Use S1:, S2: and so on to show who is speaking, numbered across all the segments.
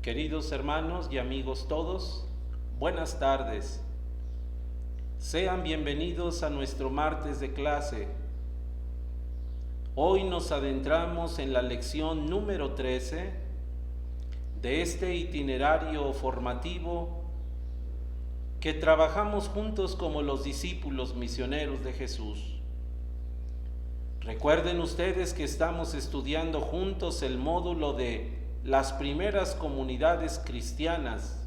S1: Queridos hermanos y amigos todos, buenas tardes. Sean bienvenidos a nuestro martes de clase. Hoy nos adentramos en la lección número 13 de este itinerario formativo que trabajamos juntos como los discípulos misioneros de Jesús. Recuerden ustedes que estamos estudiando juntos el módulo de las primeras comunidades cristianas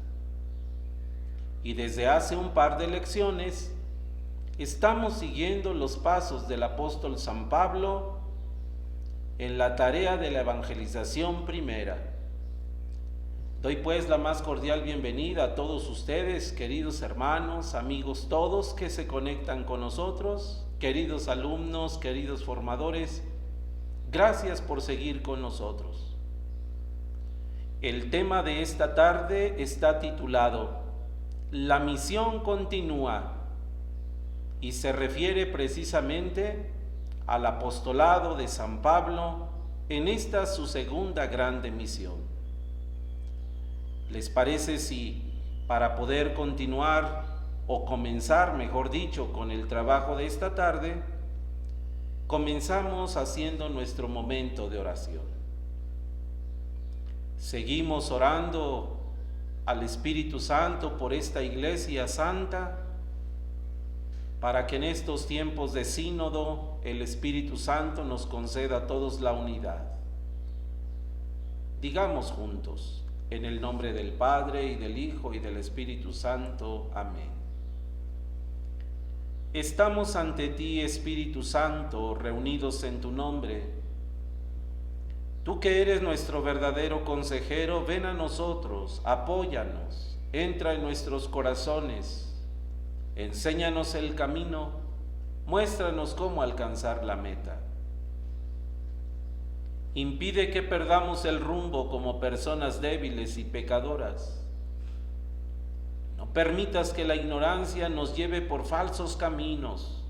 S1: y desde hace un par de lecciones estamos siguiendo los pasos del apóstol San Pablo en la tarea de la evangelización primera. Doy pues la más cordial bienvenida a todos ustedes, queridos hermanos, amigos todos que se conectan con nosotros, queridos alumnos, queridos formadores, gracias por seguir con nosotros. El tema de esta tarde está titulado La misión continúa y se refiere precisamente al apostolado de San Pablo en esta su segunda grande misión. ¿Les parece si para poder continuar o comenzar, mejor dicho, con el trabajo de esta tarde, comenzamos haciendo nuestro momento de oración? Seguimos orando al Espíritu Santo por esta Iglesia Santa, para que en estos tiempos de sínodo el Espíritu Santo nos conceda a todos la unidad. Digamos juntos, en el nombre del Padre, y del Hijo, y del Espíritu Santo. Amén. Estamos ante ti, Espíritu Santo, reunidos en tu nombre. Tú que eres nuestro verdadero consejero, ven a nosotros, apóyanos, entra en nuestros corazones, enséñanos el camino, muéstranos cómo alcanzar la meta. Impide que perdamos el rumbo como personas débiles y pecadoras. No permitas que la ignorancia nos lleve por falsos caminos.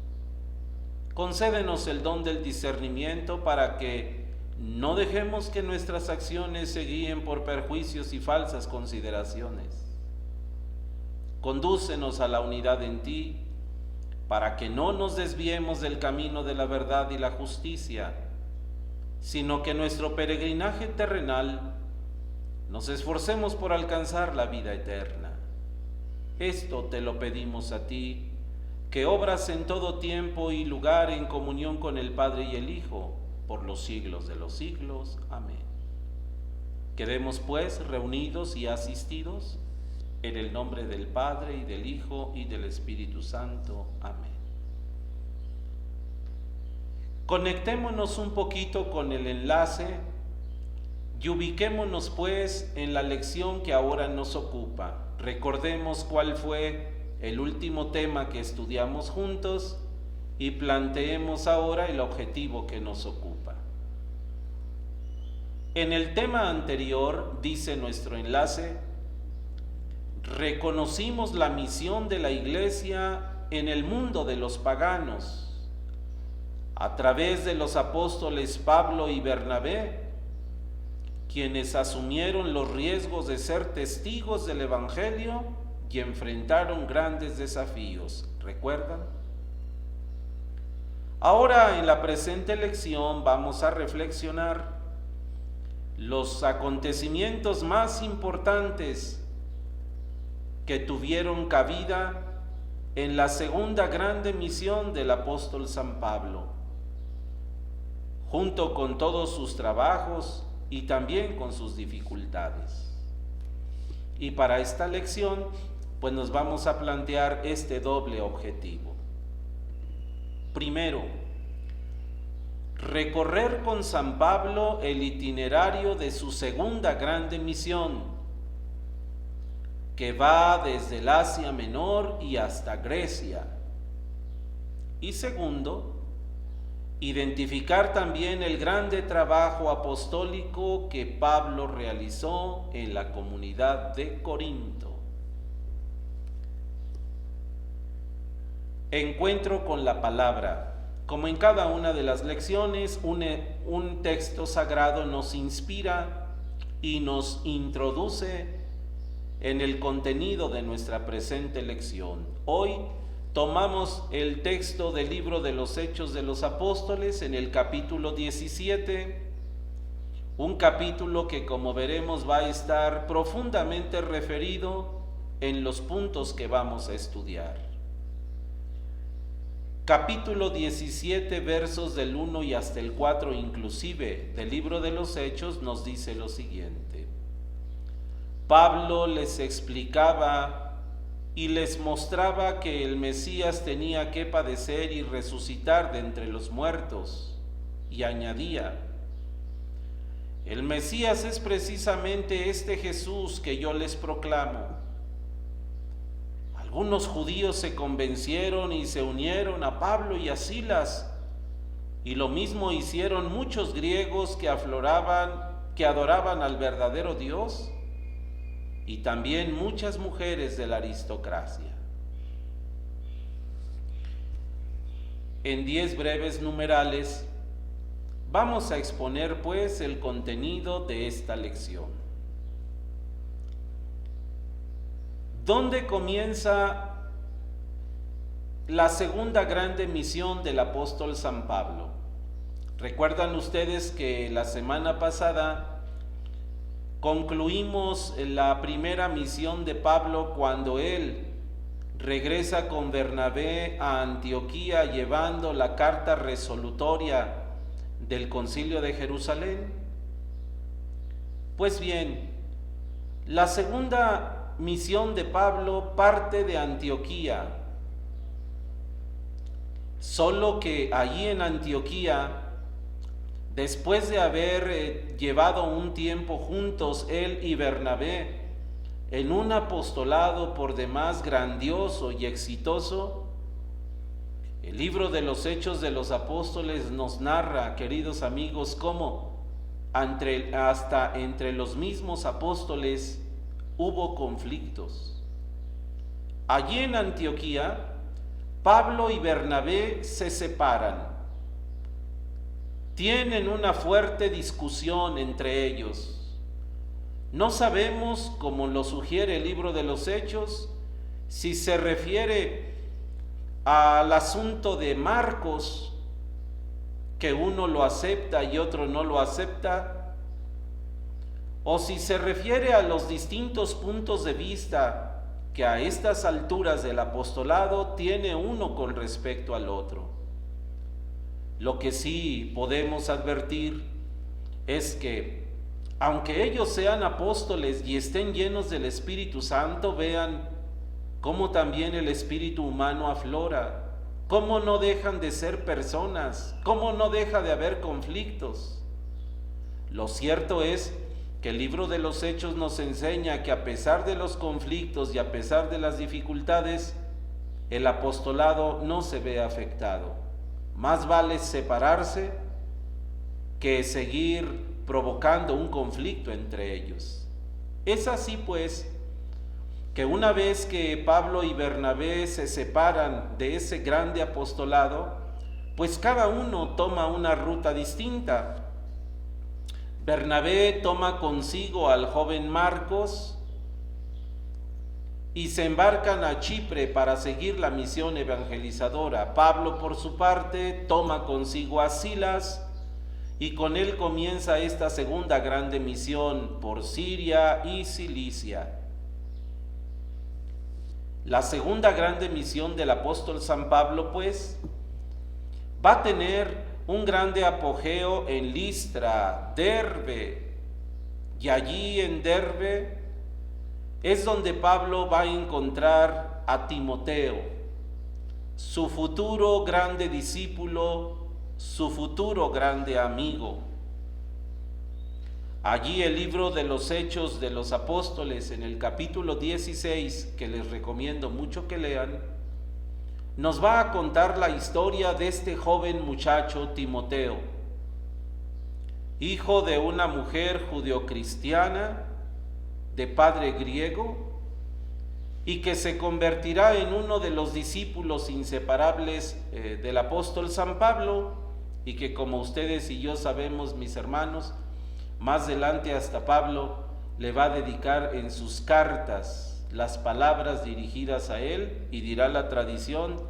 S1: Concédenos el don del discernimiento para que no dejemos que nuestras acciones se guíen por perjuicios y falsas consideraciones. Condúcenos a la unidad en ti, para que no nos desviemos del camino de la verdad y la justicia, sino que nuestro peregrinaje terrenal nos esforcemos por alcanzar la vida eterna. Esto te lo pedimos a ti, que obras en todo tiempo y lugar en comunión con el Padre y el Hijo, por los siglos de los siglos. Amén. Quedemos pues reunidos y asistidos en el nombre del Padre, y del Hijo, y del Espíritu Santo. Amén. Conectémonos un poquito con el enlace y ubiquémonos pues en la lección que ahora nos ocupa. Recordemos cuál fue el último tema que estudiamos juntos y planteemos ahora el objetivo que nos ocupa. En el tema anterior, dice nuestro enlace, reconocimos la misión de la Iglesia en el mundo de los paganos, a través de los apóstoles Pablo y Bernabé, quienes asumieron los riesgos de ser testigos del Evangelio y enfrentaron grandes desafíos. ¿Recuerdan? Ahora, en la presente lección, vamos a reflexionar los acontecimientos más importantes que tuvieron cabida en la segunda grande misión del apóstol San Pablo, junto con todos sus trabajos y también con sus dificultades. Y para esta lección, pues nos vamos a plantear este doble objetivo. Primero, recorrer con San Pablo el itinerario de su segunda grande misión, que va desde el Asia Menor y hasta Grecia. Y segundo, identificar también el grande trabajo apostólico que Pablo realizó en la comunidad de Corinto. Encuentro con la palabra. Como en cada una de las lecciones, un texto sagrado nos inspira y nos introduce en el contenido de nuestra presente lección. Hoy tomamos el texto del libro de los Hechos de los Apóstoles en el capítulo 17, un capítulo que, como veremos, va a estar profundamente referido en los puntos que vamos a estudiar. Capítulo 17, versos del 1 y hasta el 4 inclusive del libro de los Hechos nos dice lo siguiente: Pablo les explicaba y les mostraba que el Mesías tenía que padecer y resucitar de entre los muertos, y añadía: el Mesías es precisamente este Jesús que yo les proclamo. Algunos judíos se convencieron y se unieron a Pablo y a Silas, y lo mismo hicieron muchos griegos que adoraban al verdadero Dios, y también muchas mujeres de la aristocracia. En 10 breves numerales vamos a exponer pues el contenido de esta lección. ¿Dónde comienza la segunda grande misión del apóstol San Pablo? Recuerdan ustedes que la semana pasada concluimos la primera misión de Pablo cuando él regresa con Bernabé a Antioquía llevando la carta resolutoria del Concilio de Jerusalén. Pues bien, la segunda misión de Pablo parte de Antioquía, solo que allí en Antioquía, después de haber llevado un tiempo juntos él y Bernabé en un apostolado por demás grandioso y exitoso, el libro de los Hechos de los Apóstoles nos narra, queridos amigos, cómo hasta entre los mismos apóstoles hubo conflictos. Allí en Antioquía, Pablo y Bernabé se separan. Tienen una fuerte discusión entre ellos. No sabemos, como lo sugiere el libro de los Hechos, si se refiere al asunto de Marcos, que uno lo acepta y otro no lo acepta, o si se refiere a los distintos puntos de vista que a estas alturas del apostolado tiene uno con respecto al otro. Lo que sí podemos advertir es que, aunque ellos sean apóstoles y estén llenos del Espíritu Santo, vean cómo también el espíritu humano aflora, cómo no dejan de ser personas, cómo no deja de haber conflictos. Lo cierto es que el libro de los Hechos nos enseña que a pesar de los conflictos y a pesar de las dificultades, el apostolado no se ve afectado. Más vale separarse que seguir provocando un conflicto entre ellos. Es así pues que una vez que Pablo y Bernabé se separan de ese grande apostolado, pues cada uno toma una ruta distinta. Bernabé toma consigo al joven Marcos y se embarcan a Chipre para seguir la misión evangelizadora. Pablo, por su parte, toma consigo a Silas y con él comienza esta segunda grande misión por Siria y Cilicia. La segunda grande misión del apóstol San Pablo, pues, va a tener un grande apogeo en Listra, Derbe, y allí en Derbe es donde Pablo va a encontrar a Timoteo, su futuro grande discípulo, su futuro grande amigo. Allí el libro de los Hechos de los Apóstoles, en el capítulo 16, que les recomiendo mucho que lean, nos va a contar la historia de este joven muchacho Timoteo, hijo de una mujer judeocristiana de padre griego y que se convertirá en uno de los discípulos inseparables del apóstol San Pablo, y que, como ustedes y yo sabemos, mis hermanos, Más adelante hasta Pablo le va a dedicar en sus cartas las palabras dirigidas a él, y dirá la tradición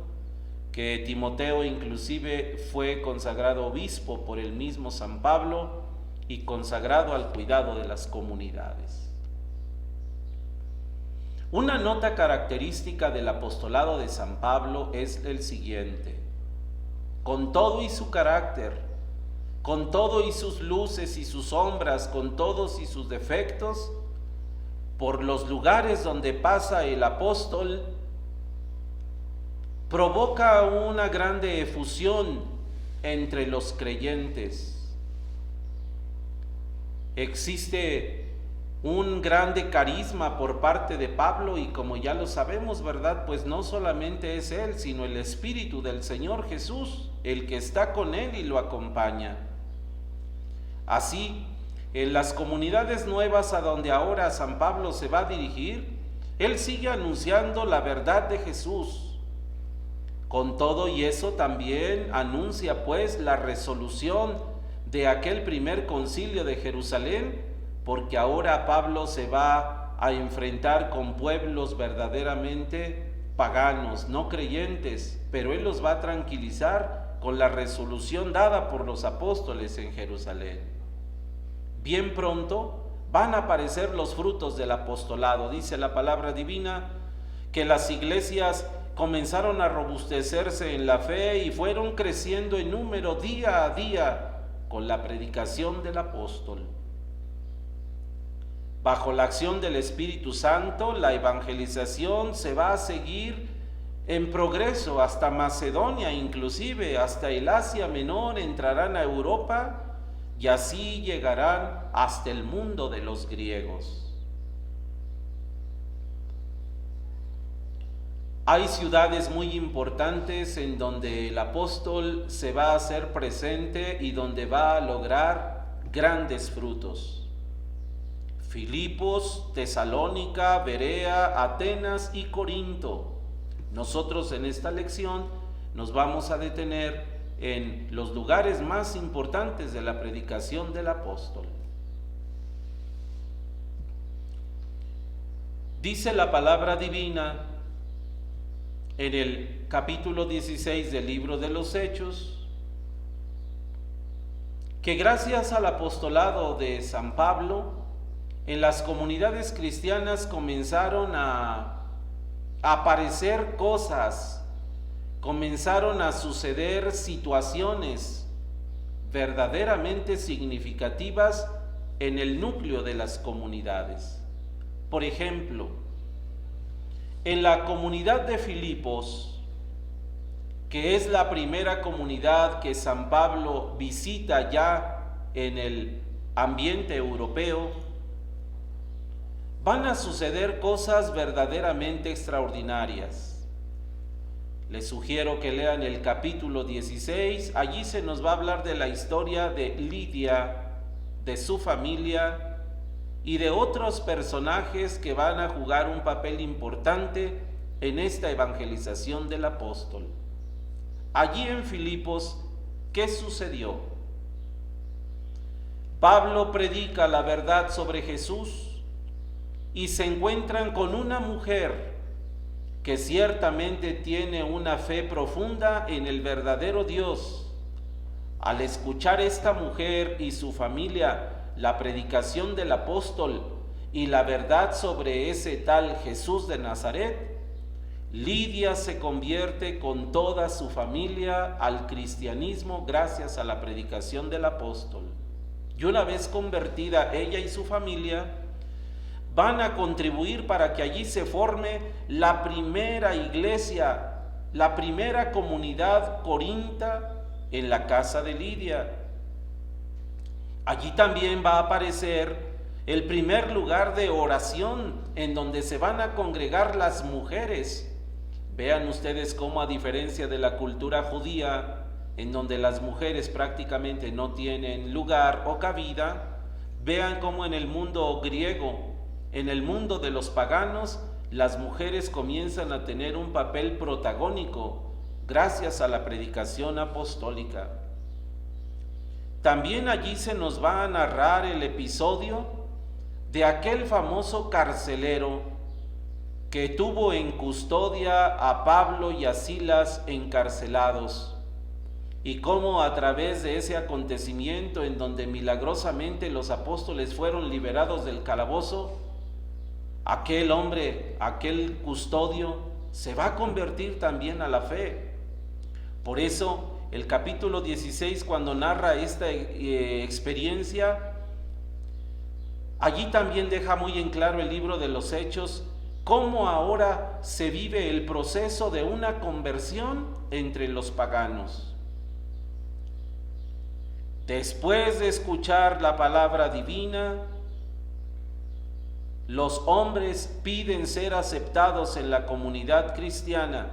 S1: que Timoteo inclusive fue consagrado obispo por el mismo San Pablo y consagrado al cuidado de las comunidades. Una nota característica del apostolado de San Pablo es el siguiente: con todo y su carácter, con todo y sus luces y sus sombras, con todos y sus defectos, por los lugares donde pasa el apóstol, provoca una grande efusión entre los creyentes. Existe un grande carisma por parte de Pablo, y como ya lo sabemos, ¿verdad? Pues no solamente es él, sino el Espíritu del Señor Jesús, el que está con él y lo acompaña. Así, en las comunidades nuevas a donde ahora San Pablo se va a dirigir, él sigue anunciando la verdad de Jesús. Con todo y eso también anuncia pues la resolución de aquel primer concilio de Jerusalén, porque ahora Pablo se va a enfrentar con pueblos verdaderamente paganos, no creyentes, pero él los va a tranquilizar con la resolución dada por los apóstoles en Jerusalén. Bien pronto van a aparecer los frutos del apostolado. Dice la palabra divina que las iglesias comenzaron a robustecerse en la fe y fueron creciendo en número día a día con la predicación del apóstol. Bajo la acción del Espíritu Santo, la evangelización se va a seguir en progreso hasta Macedonia, inclusive hasta el Asia Menor, entrarán a Europa y así llegarán hasta el mundo de los griegos. Hay ciudades muy importantes en donde el apóstol se va a hacer presente y donde va a lograr grandes frutos. Filipos, Tesalónica, Berea, Atenas y Corinto. Nosotros en esta lección nos vamos a detener en los lugares más importantes de la predicación del apóstol. Dice la palabra divina en el capítulo 16 del libro de los Hechos que gracias al apostolado de San Pablo, en las comunidades cristianas comenzaron a aparecer cosas, comenzaron a suceder situaciones verdaderamente significativas en el núcleo de las comunidades. Por ejemplo, en la comunidad de Filipos, que es la primera comunidad que San Pablo visita ya en el ambiente europeo, van a suceder cosas verdaderamente extraordinarias. Les sugiero que lean el capítulo 16, allí se nos va a hablar de la historia de Lidia, de su familia y de otros personajes que van a jugar un papel importante en esta evangelización del apóstol. Allí en Filipos, ¿qué sucedió? Pablo predica la verdad sobre Jesús y se encuentran con una mujer que ciertamente tiene una fe profunda en el verdadero Dios. Al escuchar esta mujer y su familia la predicación del apóstol y la verdad sobre ese tal Jesús de Nazaret, Lidia se convierte con toda su familia al cristianismo gracias a la predicación del apóstol. Y una vez convertida ella y su familia, van a contribuir para que allí se forme la primera iglesia, la primera comunidad corinta en la casa de Lidia. Allí también va a aparecer el primer lugar de oración en donde se van a congregar las mujeres. Vean ustedes cómo, a diferencia de la cultura judía, en donde las mujeres prácticamente no tienen lugar o cabida, vean cómo en el mundo griego, en el mundo de los paganos, las mujeres comienzan a tener un papel protagónico gracias a la predicación apostólica. también allí se nos va a narrar el episodio de aquel famoso carcelero que tuvo en custodia a Pablo y a Silas encarcelados, y cómo a través de ese acontecimiento en donde milagrosamente los apóstoles fueron liberados del calabozo, aquel hombre, aquel custodio, se va a convertir también a la fe. Por eso el capítulo 16, cuando narra esta experiencia, allí también deja muy en claro el libro de los Hechos cómo ahora se vive el proceso de una conversión entre los paganos. Después de escuchar la palabra divina, los hombres piden ser aceptados en la comunidad cristiana.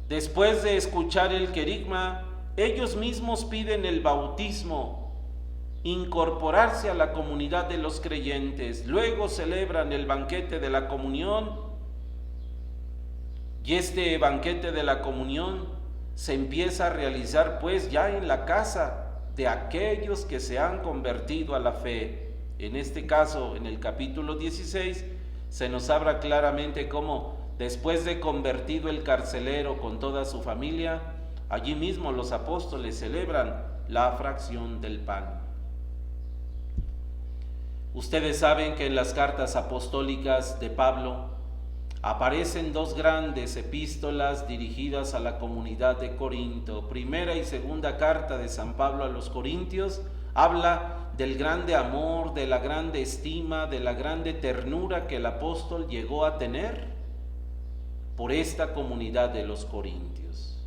S1: Después de escuchar el querigma, ellos mismos piden el bautismo, incorporarse a la comunidad de los creyentes. Luego celebran el banquete de la comunión, y este banquete de la comunión se empieza a realizar pues ya en la casa de aquellos que se han convertido a la fe. En este caso, en el capítulo 16, se nos habla claramente cómo después de convertido el carcelero con toda su familia, allí mismo los apóstoles celebran la fracción del pan. Ustedes saben que en las cartas apostólicas de Pablo aparecen dos grandes epístolas dirigidas a la comunidad de Corinto. Primera y segunda carta de San Pablo a los Corintios habla del grande amor, de la grande estima, de la grande ternura que el apóstol llegó a tener por esta comunidad de los Corintios.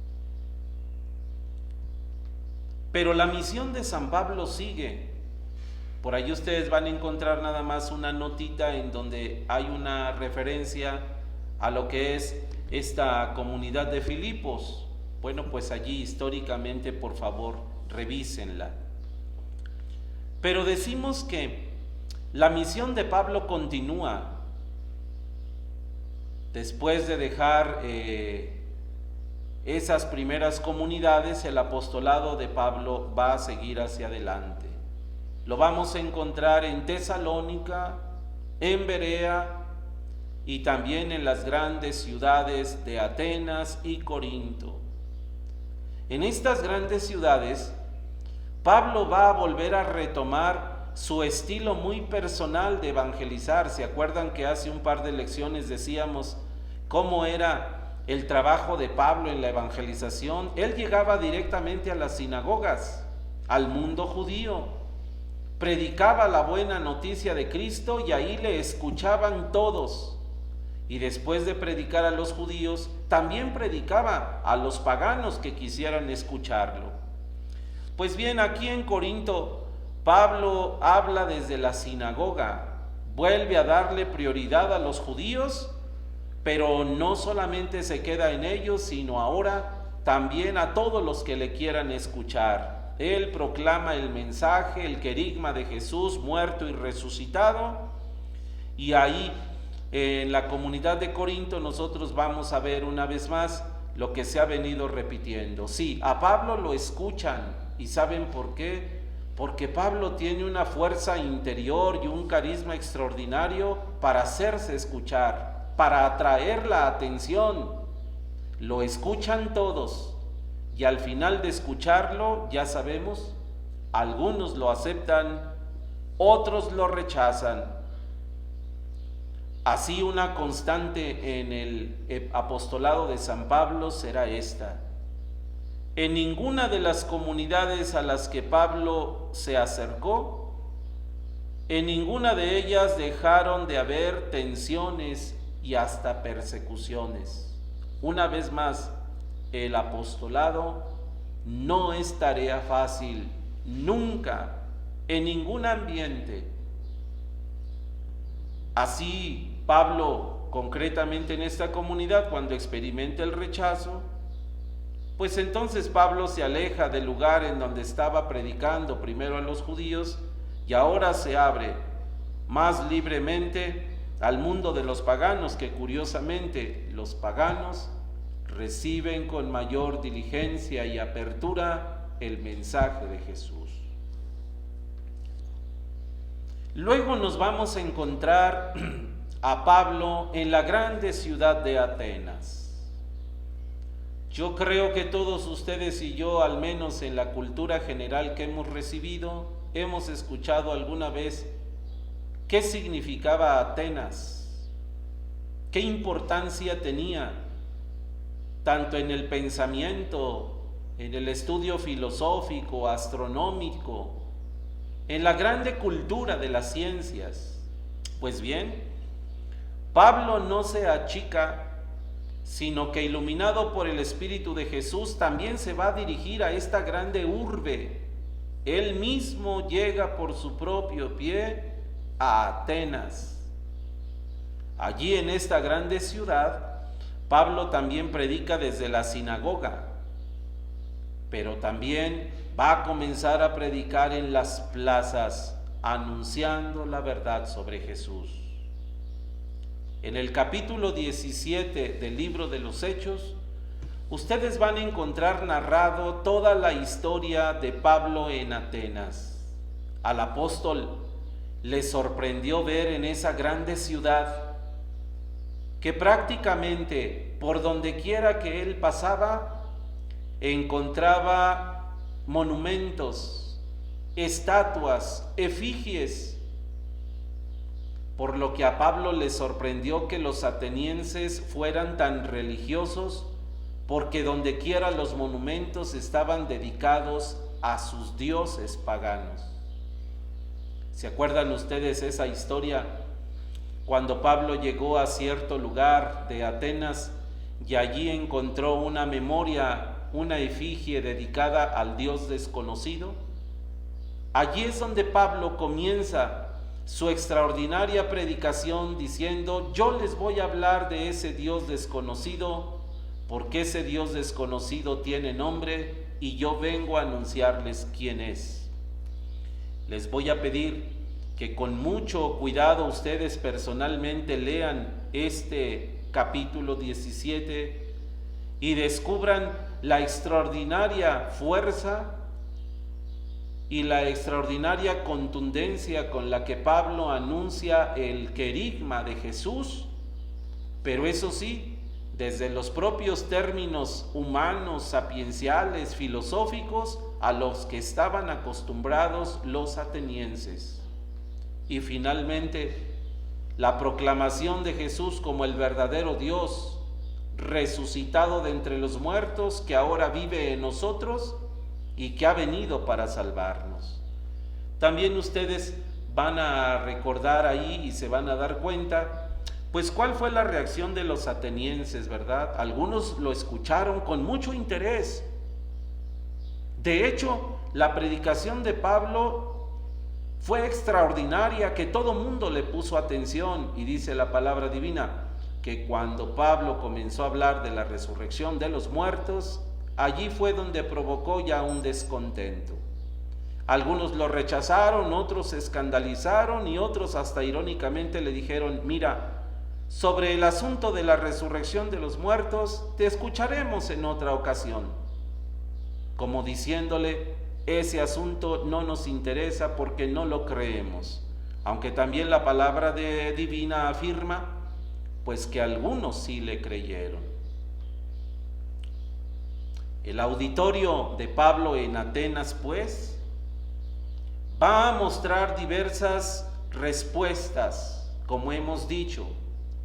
S1: Pero la misión de San Pablo sigue. Por ahí ustedes van a encontrar nada más una notita en donde hay una referencia a lo que es esta comunidad de Filipos. Bueno, pues allí históricamente, por favor, revísenla. Pero decimos que la misión de Pablo continúa. Después de dejar esas primeras comunidades, el apostolado de Pablo va a seguir hacia adelante. Lo vamos a encontrar en Tesalónica, en Berea y también en las grandes ciudades de Atenas y Corinto. En estas grandes ciudades, Pablo va a volver a retomar su estilo muy personal de evangelizar. ¿Se acuerdan que hace un par de lecciones decíamos cómo era el trabajo de Pablo en la evangelización? Él llegaba directamente a las sinagogas, al mundo judío, predicaba la buena noticia de Cristo y ahí le escuchaban todos. Y después de predicar a los judíos, también predicaba a los paganos que quisieran escucharlo. Pues bien, aquí en Corinto, Pablo habla desde la sinagoga, vuelve a darle prioridad a los judíos, pero no solamente se queda en ellos, sino ahora también a todos los que le quieran escuchar. Él proclama el mensaje, el querigma de Jesús muerto y resucitado, y ahí en la comunidad de Corinto nosotros vamos a ver una vez más lo que se ha venido repitiendo. Sí, a Pablo lo escuchan, ¿y saben por qué? Porque Pablo tiene una fuerza interior y un carisma extraordinario para hacerse escuchar, para atraer la atención. Lo escuchan todos. Y al final de escucharlo, ya sabemos, algunos lo aceptan, otros lo rechazan. Así una constante en el apostolado de San Pablo será esta. En ninguna de las comunidades a las que Pablo se acercó, en ninguna de ellas dejaron de haber tensiones y hasta persecuciones. Una vez más, el apostolado no es tarea fácil, nunca, en ningún ambiente. Así, Pablo, concretamente en esta comunidad, cuando experimenta el rechazo, pues entonces Pablo se aleja del lugar en donde estaba predicando primero a los judíos y ahora se abre más libremente al mundo de los paganos, que curiosamente los paganos reciben con mayor diligencia y apertura el mensaje de Jesús. Luego nos vamos a encontrar a Pablo en la grande ciudad de Atenas. Yo creo que todos ustedes y yo, al menos en la cultura general que hemos recibido, hemos escuchado alguna vez qué significaba Atenas, qué importancia tenía, tanto en el pensamiento, en el estudio filosófico, astronómico, en la grande cultura de las ciencias. Pues bien, Pablo no se achica, sino que iluminado por el Espíritu de Jesús también se va a dirigir a esta grande urbe. Él mismo llega por su propio pie a Atenas. Allí en esta grande ciudad, Pablo también predica desde la sinagoga, pero también va a comenzar a predicar en las plazas, anunciando la verdad sobre Jesús. En el capítulo 17 del libro de los Hechos, ustedes van a encontrar narrado toda la historia de Pablo en Atenas. Al apóstol le sorprendió ver en esa grande ciudad que prácticamente por donde quiera que él pasaba, encontraba monumentos, estatuas, efigies, por lo que a Pablo le sorprendió que los atenienses fueran tan religiosos, porque donde quiera los monumentos estaban dedicados a sus dioses paganos. ¿Se acuerdan ustedes esa historia? Cuando Pablo llegó a cierto lugar de Atenas y allí encontró una memoria, una efigie dedicada al Dios desconocido. Allí es donde Pablo comienza su extraordinaria predicación diciendo: yo les voy a hablar de ese Dios desconocido, porque ese Dios desconocido tiene nombre y yo vengo a anunciarles quién es. Les voy a pedir que con mucho cuidado ustedes personalmente lean este capítulo 17 y descubran la extraordinaria fuerza y la extraordinaria contundencia con la que Pablo anuncia el querigma de Jesús, pero eso sí, desde los propios términos humanos, sapienciales, filosóficos, a los que estaban acostumbrados los atenienses. Y finalmente, la proclamación de Jesús como el verdadero Dios, resucitado de entre los muertos, que ahora vive en nosotros y que ha venido para salvarnos. También ustedes van a recordar ahí y se van a dar cuenta, pues cuál fue la reacción de los atenienses, ¿verdad? Algunos lo escucharon con mucho interés. De hecho, la predicación de Pablo fue extraordinaria, que todo mundo le puso atención, y dice la palabra divina que cuando Pablo comenzó a hablar de la resurrección de los muertos, allí fue donde provocó ya un descontento. Algunos lo rechazaron, otros se escandalizaron y otros hasta irónicamente le dijeron: mira, sobre el asunto de la resurrección de los muertos te escucharemos en otra ocasión, como diciéndole: ese asunto no nos interesa porque no lo creemos, aunque también la palabra divina afirma pues que algunos sí le creyeron. El auditorio de Pablo en Atenas, pues, va a mostrar diversas respuestas, como hemos dicho.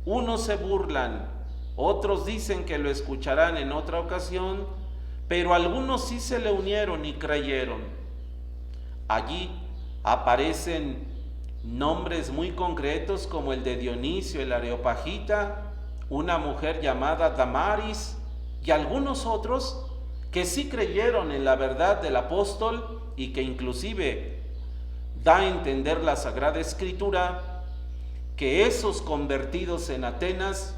S1: Unos se burlan, otros dicen que lo escucharán en otra ocasión, pero algunos sí se le unieron y creyeron. Allí aparecen nombres muy concretos como el de Dionisio el Areopagita, una mujer llamada Damaris y algunos otros que sí creyeron en la verdad del apóstol y que inclusive da a entender la Sagrada Escritura que esos convertidos en Atenas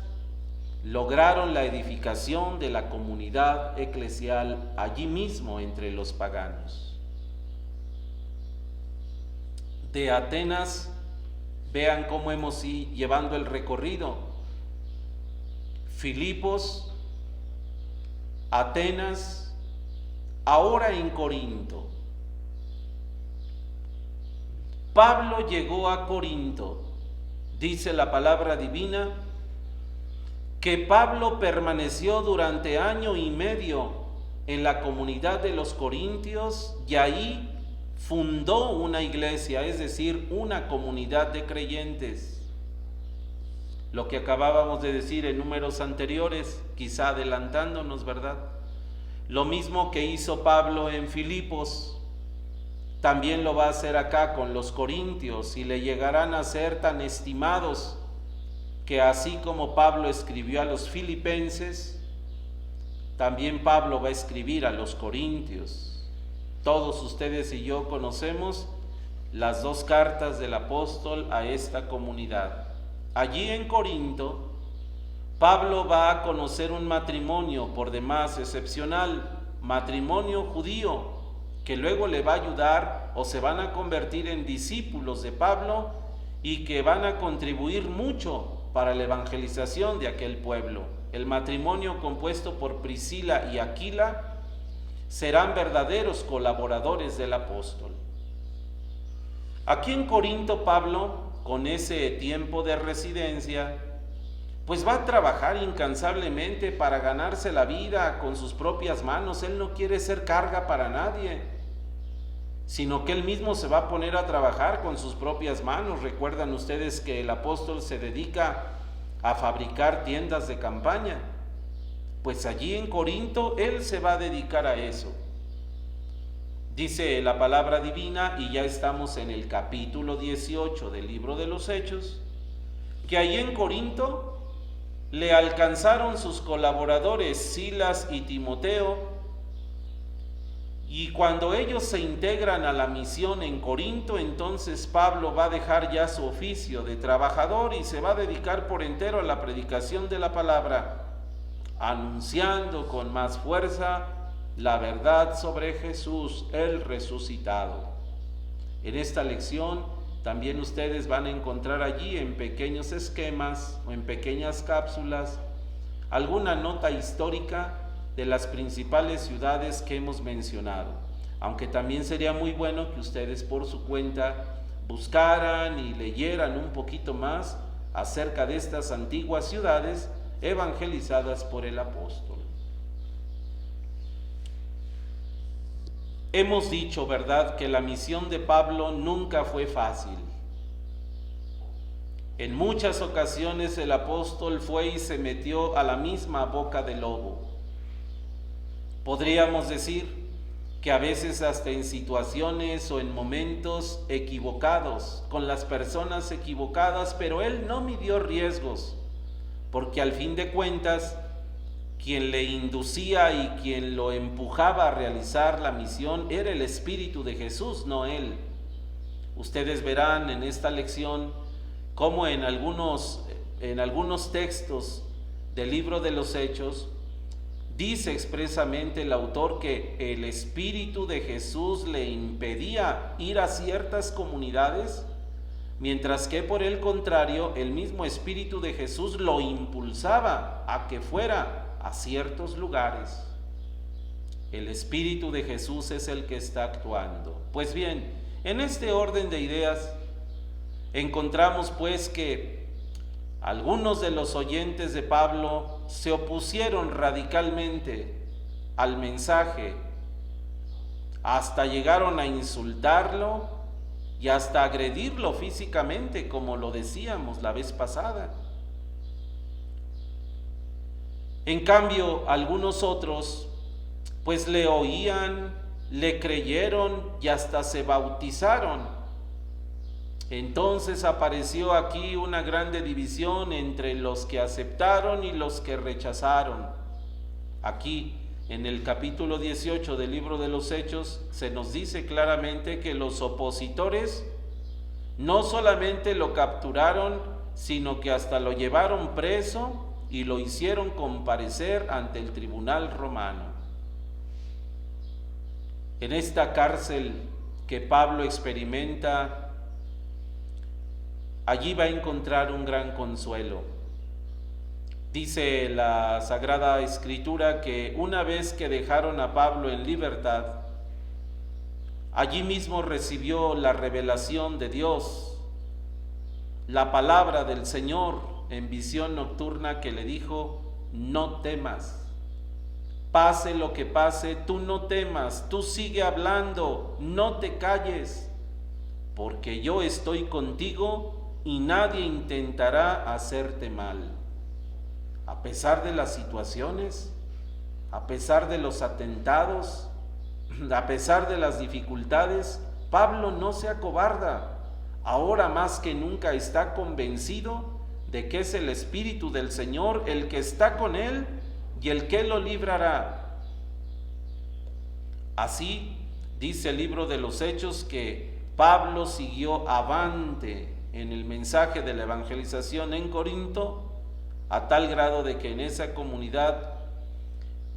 S1: lograron la edificación de la comunidad eclesial allí mismo entre los paganos. De Atenas, vean cómo hemos ido llevando el recorrido. Filipos, Atenas, ahora en Corinto. Pablo llegó a Corinto. Dice la palabra divina que Pablo permaneció durante 1.5 años en la comunidad de los corintios y ahí fundó una iglesia, es decir, una comunidad de creyentes. Lo que acabábamos de decir en números anteriores, quizá adelantándonos, ¿verdad? Lo mismo que hizo Pablo en Filipos, también lo va a hacer acá con los corintios, y le llegarán a ser tan estimados que así como Pablo escribió a los filipenses, también Pablo va a escribir a los corintios. Todos ustedes y yo conocemos las 2 cartas del apóstol a esta comunidad. Allí en Corinto, Pablo va a conocer un matrimonio por demás excepcional, matrimonio judío, que luego le va a ayudar o se van a convertir en discípulos de Pablo y que van a contribuir mucho para la evangelización de aquel pueblo. El matrimonio compuesto por Priscila y Aquila serán verdaderos colaboradores del apóstol. Aquí en Corinto, Pablo, con ese tiempo de residencia, pues va a trabajar incansablemente para ganarse la vida con sus propias manos. Él no quiere ser carga para nadie, sino que él mismo se va a poner a trabajar con sus propias manos. Recuerdan ustedes que el apóstol se dedica a fabricar tiendas de campaña. Pues allí en Corinto él se va a dedicar a eso. Dice la palabra divina, y ya estamos en el capítulo 18 del libro de los Hechos, que allí en Corinto le alcanzaron sus colaboradores Silas y Timoteo, y cuando ellos se integran a la misión en Corinto, entonces Pablo va a dejar ya su oficio de trabajador y se va a dedicar por entero a la predicación de la palabra, anunciando con más fuerza la verdad sobre Jesús, el resucitado. En esta lección también ustedes van a encontrar allí en pequeños esquemas o en pequeñas cápsulas alguna nota histórica de las principales ciudades que hemos mencionado, aunque también sería muy bueno que ustedes por su cuenta buscaran y leyeran un poquito más acerca de estas antiguas ciudades evangelizadas por el apóstol. Hemos dicho, ¿verdad?, que la misión de Pablo nunca fue fácil. En muchas ocasiones el apóstol fue y se metió a la misma boca del lobo. Podríamos decir que a veces hasta en situaciones o en momentos equivocados, con las personas equivocadas, pero él no midió riesgos, porque al fin de cuentas, quien le inducía y quien lo empujaba a realizar la misión era el Espíritu de Jesús, no él. Ustedes verán en esta lección cómo en algunos textos del libro de los Hechos, dice expresamente el autor que el Espíritu de Jesús le impedía ir a ciertas comunidades, mientras que por el contrario, el mismo Espíritu de Jesús lo impulsaba a que fuera a ciertos lugares. El Espíritu de Jesús es el que está actuando. Pues bien, en este orden de ideas, encontramos pues que algunos de los oyentes de Pablo se opusieron radicalmente al mensaje, hasta llegaron a insultarlo y hasta agredirlo físicamente, como lo decíamos la vez pasada. En cambio, algunos otros pues le oían, le creyeron y hasta se bautizaron. Entonces apareció aquí una grande división entre los que aceptaron y los que rechazaron. Aquí, en el capítulo 18 del libro de los Hechos, se nos dice claramente que los opositores no solamente lo capturaron, sino que hasta lo llevaron preso y lo hicieron comparecer ante el tribunal romano. En esta cárcel que Pablo experimenta, allí va a encontrar un gran consuelo. Dice la Sagrada Escritura que una vez que dejaron a Pablo en libertad, allí mismo recibió la revelación de Dios, la palabra del Señor en visión nocturna que le dijo: no temas, pase lo que pase, tú no temas, tú sigue hablando, no te calles, porque yo estoy contigo y nadie intentará hacerte mal. A pesar de las situaciones, a pesar de los atentados, a pesar de las dificultades, Pablo no se acobarda. Ahora más que nunca está convencido de que es el Espíritu del Señor el que está con él y el que lo librará. Así dice el libro de los Hechos que Pablo siguió avante en el mensaje de la evangelización en Corinto, a tal grado de que en esa comunidad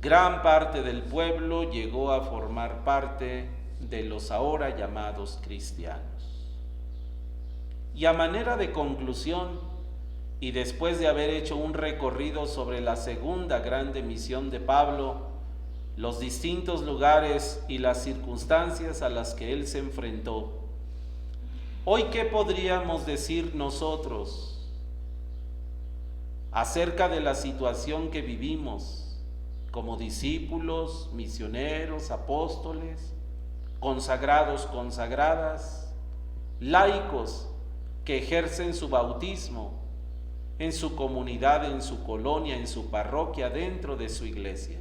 S1: gran parte del pueblo llegó a formar parte de los ahora llamados cristianos. Y a manera de conclusión, y después de haber hecho un recorrido sobre la segunda grande misión de Pablo, los distintos lugares y las circunstancias a las que él se enfrentó, hoy, ¿qué podríamos decir nosotros acerca de la situación que vivimos como discípulos, misioneros, apóstoles, consagrados, consagradas, laicos que ejercen su bautismo en su comunidad, en su colonia, en su parroquia, dentro de su iglesia?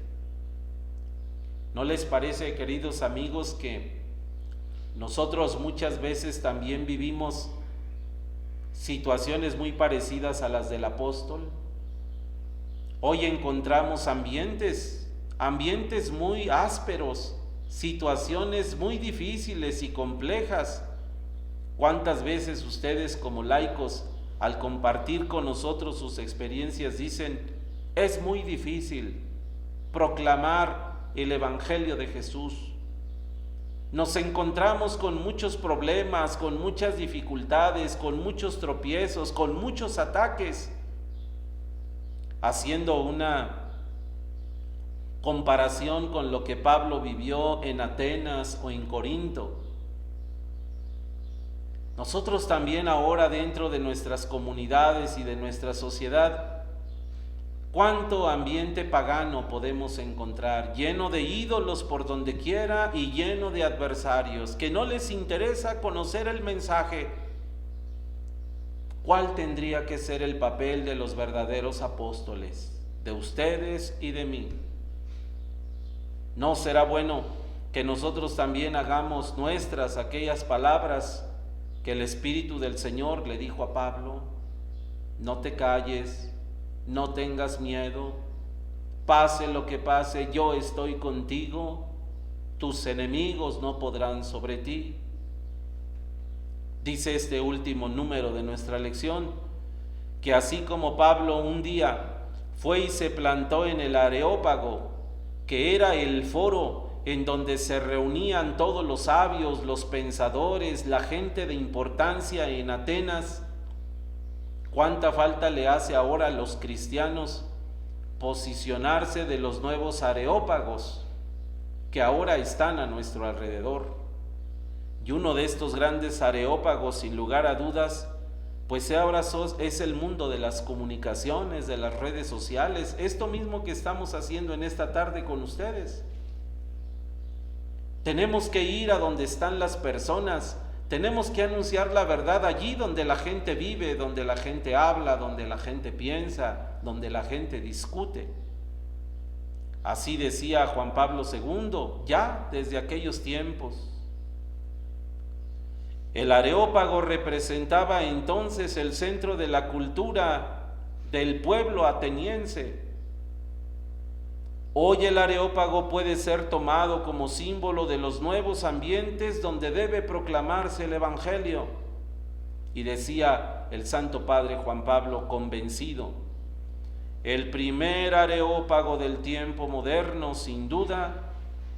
S1: ¿No les parece, queridos amigos, que nosotros muchas veces también vivimos situaciones muy parecidas a las del apóstol? Hoy encontramos ambientes muy ásperos, situaciones muy difíciles y complejas. ¿Cuántas veces ustedes como laicos, al compartir con nosotros sus experiencias, dicen: es muy difícil proclamar el Evangelio de Jesús? Nos encontramos con muchos problemas, con muchas dificultades, con muchos tropiezos, con muchos ataques. Haciendo una comparación con lo que Pablo vivió en Atenas o en Corinto, nosotros también ahora, dentro de nuestras comunidades y de nuestra sociedad, ¿cuánto ambiente pagano podemos encontrar, lleno de ídolos por donde quiera y lleno de adversarios que no les interesa conocer el mensaje? ¿Cuál tendría que ser el papel de los verdaderos apóstoles, de ustedes y de mí? ¿No será bueno que nosotros también hagamos nuestras aquellas palabras que el Espíritu del Señor le dijo a Pablo? No te calles, no tengas miedo, pase lo que pase, yo estoy contigo, tus enemigos no podrán sobre ti. Dice este último número de nuestra lección que así como Pablo un día fue y se plantó en el Areópago, que era el foro en donde se reunían todos los sabios, los pensadores, la gente de importancia en Atenas, ¿cuánta falta le hace ahora a los cristianos posicionarse de los nuevos areópagos que ahora están a nuestro alrededor? Y uno de estos grandes areópagos, sin lugar a dudas, pues ahora es el mundo de las comunicaciones, de las redes sociales, esto mismo que estamos haciendo en esta tarde con ustedes. Tenemos que ir a donde están las personas, tenemos que anunciar la verdad allí donde la gente vive, donde la gente habla, donde la gente piensa, donde la gente discute. Así decía Juan Pablo II, ya desde aquellos tiempos. El Areópago representaba entonces el centro de la cultura del pueblo ateniense. Hoy el Areópago puede ser tomado como símbolo de los nuevos ambientes donde debe proclamarse el Evangelio. Y decía el Santo Padre Juan Pablo, convencido: el primer Areópago del tiempo moderno, sin duda,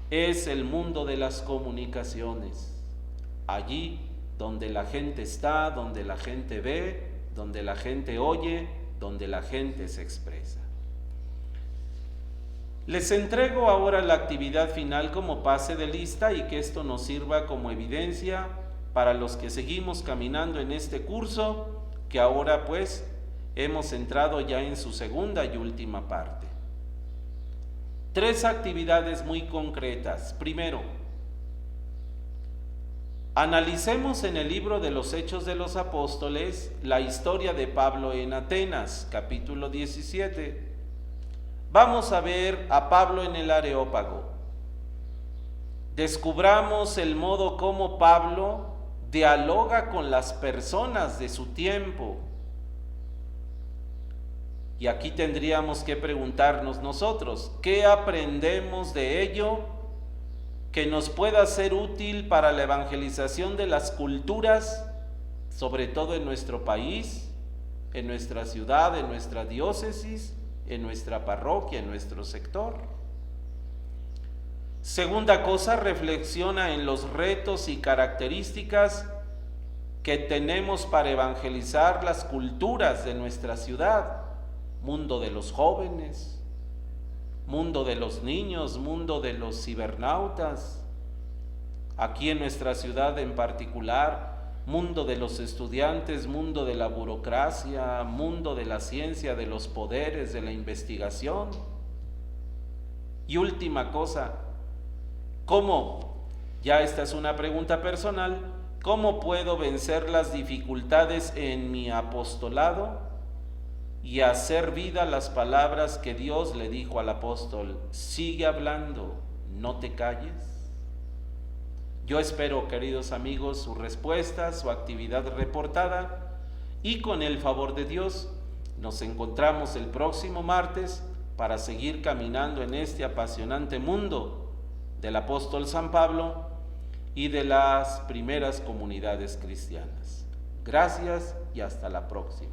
S1: es el mundo de las comunicaciones. Allí donde la gente está, donde la gente ve, donde la gente oye, donde la gente se expresa. Les entrego ahora la actividad final como pase de lista y que esto nos sirva como evidencia para los que seguimos caminando en este curso, que ahora pues hemos entrado ya en su segunda y última parte. 3 actividades muy concretas. Primero, analicemos en el libro de los Hechos de los Apóstoles la historia de Pablo en Atenas, capítulo 17. Vamos a ver a Pablo en el Areópago. Descubramos el modo como Pablo dialoga con las personas de su tiempo. Y aquí tendríamos que preguntarnos nosotros, ¿qué aprendemos de ello que nos pueda ser útil para la evangelización de las culturas, sobre todo en nuestro país, en nuestra ciudad, en nuestra diócesis, en nuestra parroquia, en nuestro sector? Segunda cosa, reflexiona en los retos y características que tenemos para evangelizar las culturas de nuestra ciudad. Mundo de los jóvenes, mundo de los niños, mundo de los cibernautas, aquí en nuestra ciudad en particular, mundo de los estudiantes, mundo de la burocracia, mundo de la ciencia, de los poderes, de la investigación. Y última cosa, ¿cómo? Ya esta es una pregunta personal, ¿cómo puedo vencer las dificultades en mi apostolado y hacer vida las palabras que Dios le dijo al apóstol? Sigue hablando, no te calles. Yo espero, queridos amigos, su respuesta, su actividad reportada, y con el favor de Dios nos encontramos el próximo martes para seguir caminando en este apasionante mundo del apóstol San Pablo y de las primeras comunidades cristianas. Gracias y hasta la próxima.